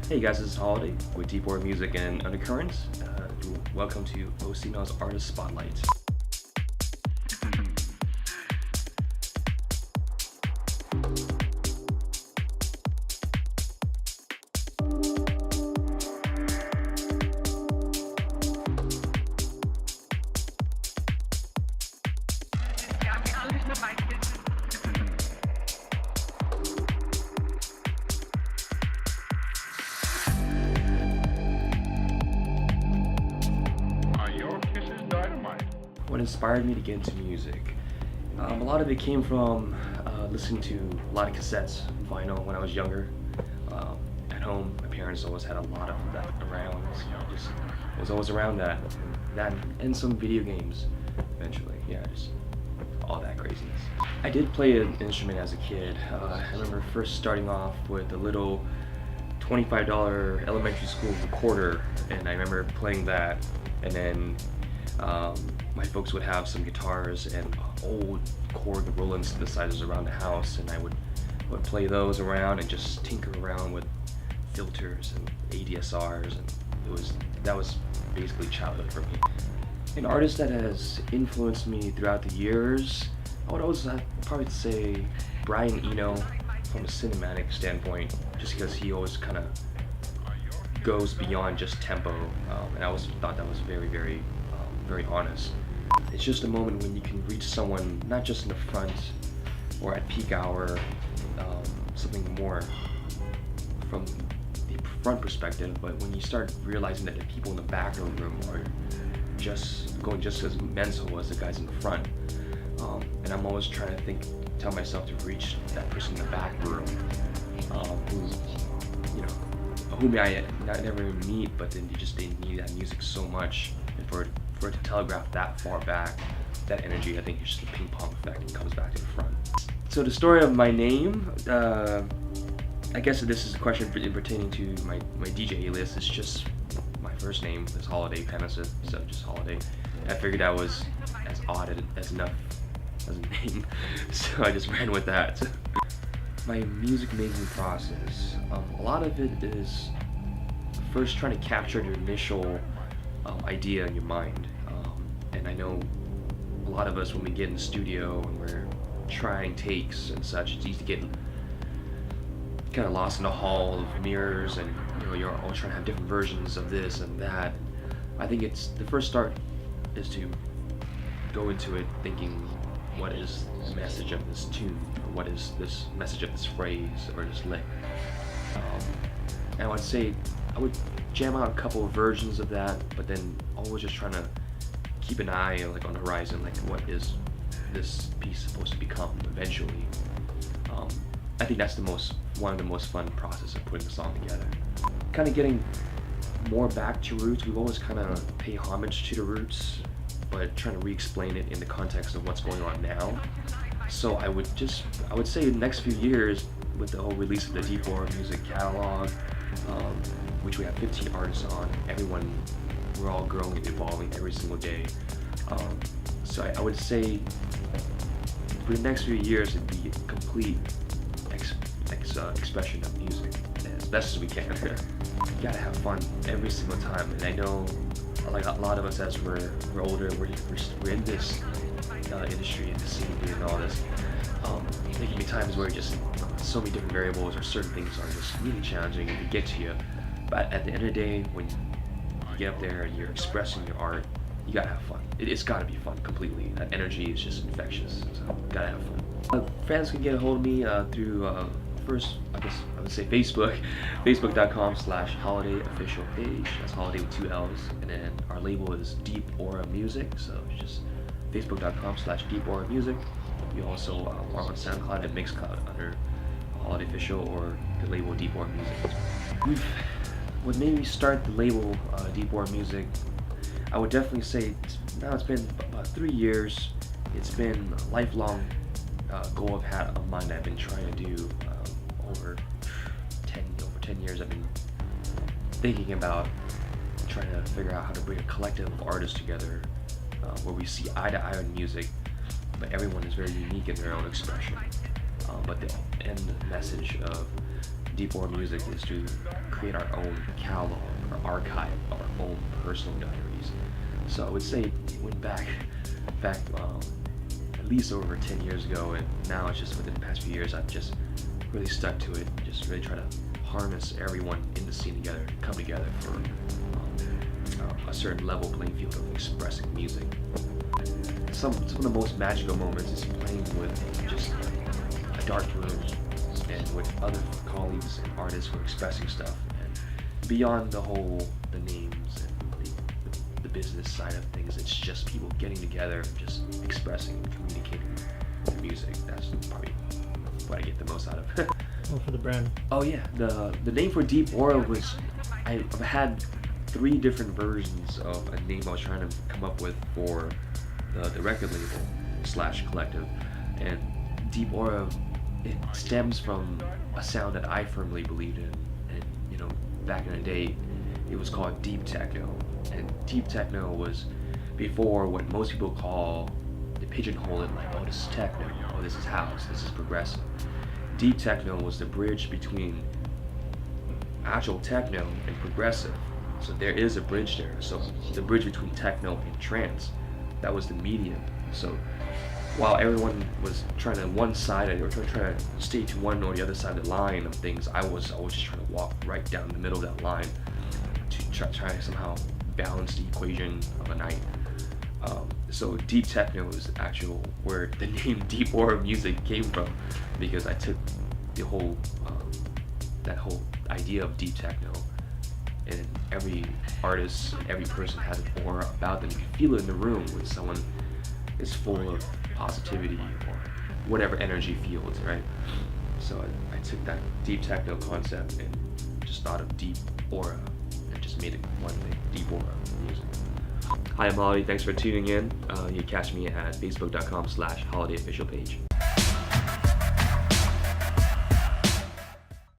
Hey guys, this is Holliday with Deep Aura Music and Undercurrents. Welcome to OCML's Artist Spotlight. What inspired me to get into music? A lot of it came from listening to a lot of cassettes, vinyl when I was younger. At home, my parents always had a lot of that around. Just was always around that, and some video games. Eventually, just all that craziness. I did play an instrument as a kid. I remember first starting off with a little $25 elementary school recorder, and I remember playing that, and then my folks would have some guitars and old Korg Roland synthesizers around the house, and I would play those around and just tinker around with filters and ADSRs, and that was basically childhood for me. An artist that has influenced me throughout the years, I would always probably say Brian Eno from a cinematic standpoint, just because he always kind of goes beyond just tempo, and I always thought that was very, very honest. It's just a moment when you can reach someone not just in the front or at peak hour, something more from the front perspective, but when you start realizing that the people in the back of the room are just going just as mental as the guys in the front, and I'm always trying to tell myself to reach that person in the back room, whom I never even meet, but then they need that music so much, and for it to telegraph that far back, that energy, I think it's just a ping pong effect and comes back to the front. So the story of my name, I guess this is a question pertaining to my DJ list. It's just my first name is Holliday, Panasith, so just Holliday. I figured that was as odd as enough as a name, so I just ran with that. My music making process, a lot of it is first trying to capture the initial idea in your mind, and I know a lot of us, when we get in the studio and we're trying takes and such, it's easy to get kind of lost in the hall of mirrors, and you're always trying to have different versions of this and that. I think the first start is to go into it thinking, what is the message of this tune, or what is this message of this phrase or this lick? And I would say I would jam out a couple of versions of that, but then always just trying to keep an eye on the horizon, what is this piece supposed to become eventually. I think that's one of the most fun process of putting a song together. Kind of getting more back to roots. We've always kind of pay homage to the roots, but trying to re-explain it in the context of what's going on now. So I would say in the next few years, with the whole release of the Deep Aura Music catalog, which we have 15 artists on, we're all growing and evolving every single day. So I would say for the next few years, it'd be a complete expression of music as best as we can. You gotta have fun every single time, and I know a lot of us, as we're older, we're in this industry, in the scene, doing all this. There can be times where just so many different variables or certain things are just really challenging to get to you. But at the end of the day, when you get up there and you're expressing your art, you gotta have fun. It's gotta be fun completely. That energy is just infectious, so gotta have fun. Fans can get a hold of me through first, I guess I would say Facebook, facebook.com/Holliday official page. That's Holliday with 2 L's, and then our label is Deep Aura Music, so it's just facebook.com/Deep Aura Music. We also are on SoundCloud and Mixcloud under Holliday Official or the label Deep Aura Music. What made me start the label Deep Aura Music, I would definitely say now it's been about 3 years. It's been a lifelong goal of mine that I've been trying to do over 10 years. I've been thinking about trying to figure out how to bring a collective of artists together where we see eye to eye in music, but everyone is very unique in their own expression. But the end message of deep aura music is to create our own catalog, our archive, our own personal diaries. So I would say it went back at least over 10 years ago, and now it's just within the past few years I've just really stuck to it, just really try to harness everyone in the scene together, come together for a certain level playing field of expressing music. Some of the most magical moments is playing with just a dark room and with other colleagues and artists who are expressing stuff, and beyond the names and the business side of things, it's just people getting together, just expressing and communicating their music. That's probably what I get the most out of. Well, for the brand. Oh yeah, the name for Deep Aura was, I've had 3 different versions of a name I was trying to come up with for the record label / collective, and Deep Aura, it stems from a sound that I firmly believed in, and you know, back in the day it was called deep techno, and deep techno was before what most people call, they pigeonhole it like, oh, this is techno, oh, this is house, this is progressive. Deep techno was the bridge between actual techno and progressive. So there is a bridge there. So the bridge between techno and trance, that was the medium. So while everyone was trying to one-side it, or trying to stay to one or the other side of the line of things, I was just trying to walk right down the middle of that line to try to somehow balance the equation of a night. So deep techno is actual where the name Deep Aura Music came from, because I took the whole that whole idea of deep techno, and every artist, every person has an aura about them. You can feel it in the room when someone is full of positivity or whatever energy fields, right? So I took that deep techno concept and just thought of deep aura and just made it one thing, Deep Aura Music. Hi, I'm Holliday. Thanks for tuning in. You can catch me at facebook.com/holidayofficialpage.